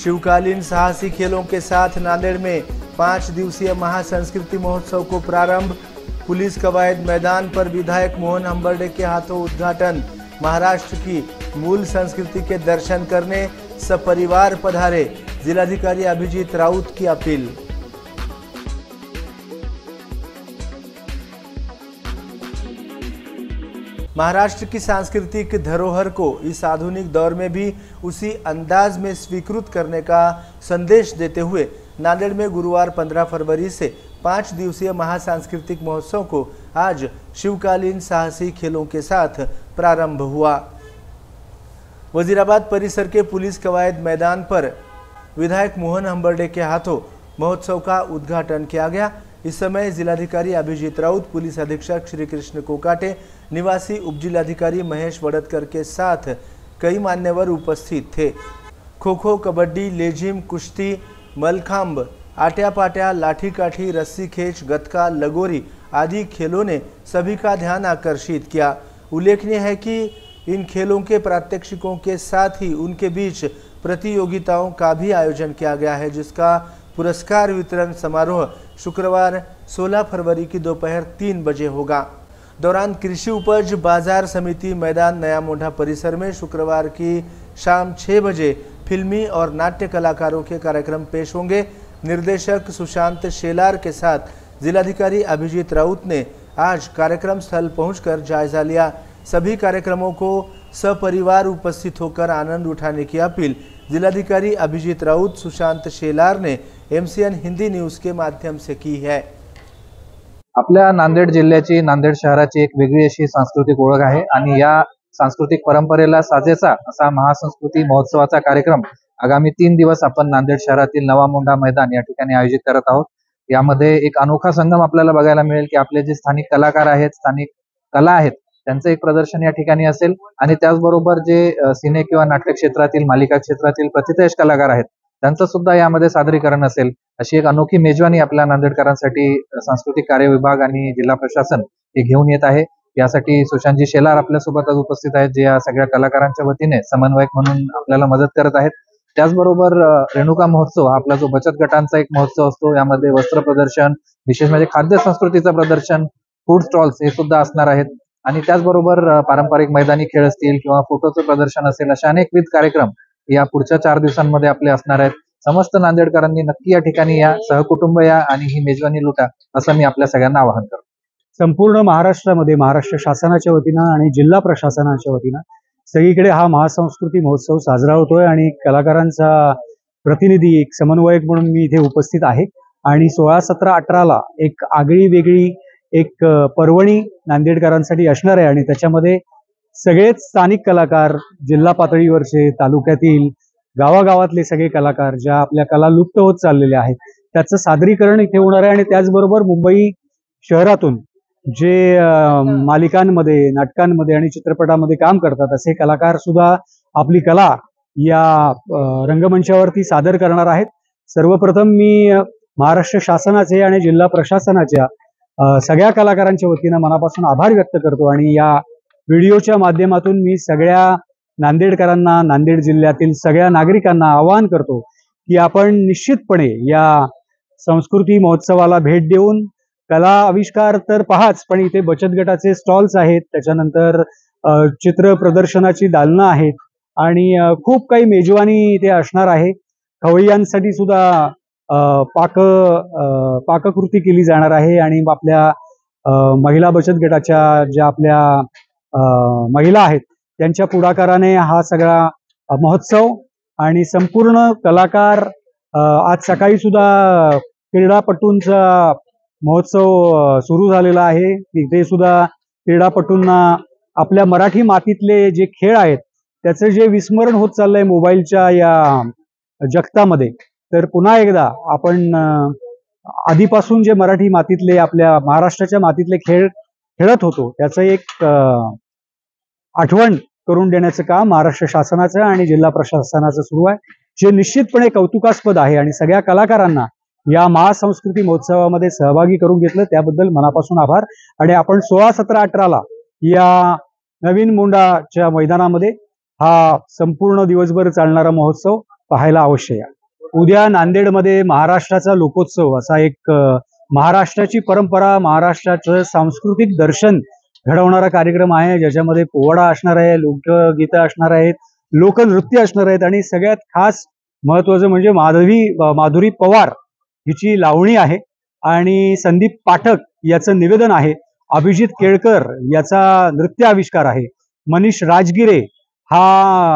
शिवकालीन साहसी खेलों के साथ नांदेड़ में 5 दिवसीय महासंस्कृति महोत्सव को प्रारंभ। पुलिस कवायद मैदान पर विधायक मोहन हंबर्डे के हाथों उद्घाटन। महाराष्ट्र की मूल संस्कृति के दर्शन करने सपरिवार पधारे, जिलाधिकारी अभिजीत राउत की अपील। महाराष्ट्र की सांस्कृतिक धरोहर को इस आधुनिक दौर में भी उसी अंदाज में स्वीकृत करने का संदेश देते हुए नांदेड़ में गुरुवार 15 फरवरी से 5 दिवसीय महासांस्कृतिक महोत्सव को आज शिवकालीन साहसी खेलों के साथ प्रारंभ हुआ। वजीराबाद परिसर के पुलिस कवायद मैदान पर विधायक मोहन हंबर्डे के हाथों महोत्सव का उद्घाटन किया गया। इस समय जिलाधिकारी अभिजीत राउत, पुलिस अधीक्षक श्री कृष्ण कोकाटे, निवासी उपजिलाधिकारी महेश वड़तकर के साथ कई मान्यवर उपस्थित थे। खो खो, कबड्डी, लेजिम, कुश्ती, मलखांब, आट्यापाट्या, लाठी काठी, रस्सी खेच, गतका, लगोरी आदि खेलों ने सभी का ध्यान आकर्षित किया। उल्लेखनीय है कि इन खेलों के प्रात्यक्षिकों के साथ ही उनके बीच प्रतियोगिताओं का भी आयोजन किया गया है, जिसका पुरस्कार वितरण समारोह शुक्रवार 16 फरवरी की दोपहर 3 बजे होगा। दौरान कृषि उपज बाजार समिति मैदान नया मोंढा परिसर में शुक्रवार की शाम 6 बजे फिल्मी और नाट्य कलाकारों के कार्यक्रम पेश होंगे। निर्देशक सुशांत शेलार के साथ जिलाधिकारी अभिजीत राउत ने आज कार्यक्रम स्थल पहुंचकर जायजा लिया। सभी कार्यक्रमों को सपरिवार उपस्थित होकर आनंद उठाने की अपील जिलाधिकारी अभिजीत राउत, सुशांत शेलार ने MCN हिंदी न्यूज के माध्यम से की है। आपल्या नांदेड जिल्ह्याची, नांदेड शहराची एक वेगळी अशी सांस्कृतिक ओळख आहे आणि या सांस्कृतिक परंपरेला साजेसा असा महासंस्कृती महोत्सवाचा कार्यक्रम आगामी 3 दिवस आपण नांदेड शहरातील नवा मोंढा मैदान या ठिकाणी आयोजित करत आहोत। यामध्ये एक अनोखा संगम आपल्याला बघायला मिळेल की आपले जे स्थानिक कलाकार आहेत, स्थानिक कला आहेत, त्यांचं एक प्रदर्शन या ठिकाणी असेल आणि त्याचबरोबर जे सिने किंवा नाट्य क्षेत्रातील, मालिका क्षेत्रातील प्रतिथयश कलाकार आहेत, त्यांचं सुद्धा यामध्ये सादरीकरण असेल। अशी एक अनोखी मेजवानी आपल्या नांदेडकरांसाठी सांस्कृतिक कार्य विभाग आणि जिल्हा प्रशासन हे घेऊन येत आहे। यासाठी सुशांतजी शेलार आपल्यासोबत उपस्थित आहेत, जे या सगळ्या कलाकारांच्या वतीने समन्वयक म्हणून आपल्याला मदत करत आहेत। त्याचबरोबर रेणुका महोत्सव आपला जो बचत गटांचा एक महोत्सव असतो, यामध्ये वस्त्र प्रदर्शन, विशेष म्हणजे खाद्य संस्कृतीचं प्रदर्शन, फूड स्टॉल्स हे सुद्धा असणार आहेत आणि त्याचबरोबर पारंपरिक मैदानी खेळ असतील किंवा फोटोचं प्रदर्शन असेल, अशा अनेकविध कार्यक्रम या पुढच्या 4 दिवसांमध्ये आपले असणार आहेत। समस्त नांदेडकरांनी नक्की या ठिकाणी या, सहकुटुंब या आणि ही मेजवानी लुटा, असं मी आपल्या सगळ्यांना आवाहन करतो। संपूर्ण महाराष्ट्रामध्ये महाराष्ट्र शासनाच्या वतीनं आणि जिल्हा प्रशासनाच्या वतीनं सगळीकडे हा महासंस्कृती महोत्सव साजरा होतोय आणि कलाकारांचा प्रतिनिधी, एक समन्वयक म्हणून मी इथे उपस्थित आहे आणि 16, 17, 18ला एक आगळी वेगळी एक पर्वणी नांदेडकरांसाठी असणार आहे आणि त्याच्यामध्ये सगळेच स्थानिक कलाकार, जिल्हा पातळीवरचे, तालुक्यातील, गावागावातले सगळे कलाकार, ज्या आपल्या कला लुप्त होत चाललेल्या आहेत, त्याचं सादरीकरण इथे होणार आहे आणि त्याचबरोबर मुंबई शहरातून जे मालिकांमध्ये, नाटकांमध्ये आणि चित्रपटामध्ये काम करतात असे कलाकार सुद्धा आपली कला या रंगमंचावरती सादर करणार आहेत। सर्वप्रथम मी महाराष्ट्र शासनाचे आणि जिल्हा प्रशासनाच्या सगळ्या कलाकारांच्या वतीनं मनापासून आभार व्यक्त करतो आणि या व्हिडिओच्या माध्यमातून मी सगळ्या नांदेडकरांना, नांदेड जिल्ह्यातील सगळ्या नागरिकांना आवाहन करतो की आपण निश्चितपणे या संस्कृती महोत्सवाला भेट देऊन कला आविष्कार तर पहाच, पण इथे बचत गटाचे स्टॉल्स आहेत, त्याच्यानंतर चित्र प्रदर्शनाची दालनं आहेत आणि खूप काही मेजवानी इथे असणार आहे। खवय्यांसाठी सुद्धा पाककृती केली जाणार आहे आणि आपल्या महिला बचत गटाच्या ज्या आपल्या महिला आहेत त्यांच्या पुढाकाराने हा सगळा महोत्सव आणि संपूर्ण कलाकार, आज सकाळी सुद्धा क्रीडापटूंचा महोत्सव सुरू झालेला आहे। तिथे सुद्धा क्रीडापटूंना आपल्या मराठी मातीतले जे खेळ आहेत त्याचं जे विस्मरण होत चाललंय मोबाईलच्या या जगतामध्ये, तर पुन्हा एकदा आपण आधीपासून जे मराठी मातीतले, आपल्या महाराष्ट्राच्या मातीतले खेळ खेळत होतो त्याचं एक आठवण करून देण्याचं काम महाराष्ट्र शासनाचं आणि जिल्हा प्रशासनाचं सुरू आहे, जे निश्चितपणे कौतुकास्पद आहे आणि सगळ्या कलाकारांना या महासंस्कृती महोत्सवामध्ये सहभागी करून घेतलं त्याबद्दल मनापासून आभार। आणि आपण 16, 17, 18ला या नवीन मोंढाच्या मैदानामध्ये हा संपूर्ण दिवसभर चालणारा महोत्सव पाहायला अवश्य या। उद्या नांदेडमध्ये महाराष्ट्राचा लोकोत्सव असा एक महाराष्ट्राची परंपरा, महाराष्ट्राचं सांस्कृतिक दर्शन घडवणारा कार्यक्रम आहे, ज्याच्यामध्ये पोवाडा असणार आहे, लोकगीतं असणार आहेत, लोकनृत्य असणार आहेत आणि सगळ्यात खास महत्वाचं म्हणजे माधुरी पवार हिची लावणी आहे आणि संदीप पाठक याचं निवेदन आहे, अभिजित केळकर याचा नृत्य आविष्कार आहे, मनीष राजगिरे हा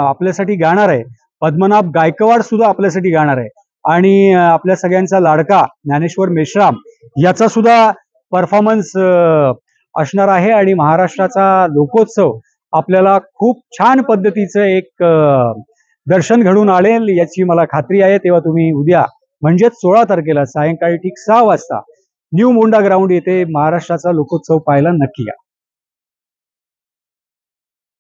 आपल्यासाठी गाणार आहे, पद्मनाभ गायकवाड सुद्धा आपल्यासाठी गाणार आहे आणि आपल्या सगळ्यांचा लाडका ज्ञानेश्वर मेश्राम याचा सुद्धा परफॉर्मन्स असणार आहे आणि महाराष्ट्राचा लोकोत्सव आपल्याला खूप छान पद्धतीचं एक दर्शन घडून आणेल याची मला खात्री आहे। तेव्हा तुम्ही उद्या म्हणजेच 16 तारखेला सायंकाळी ठीक 6 वाजता न्यू मोंडा ग्राउंड येथे महाराष्ट्राचा लोकोत्सव पाहायला नक्की या।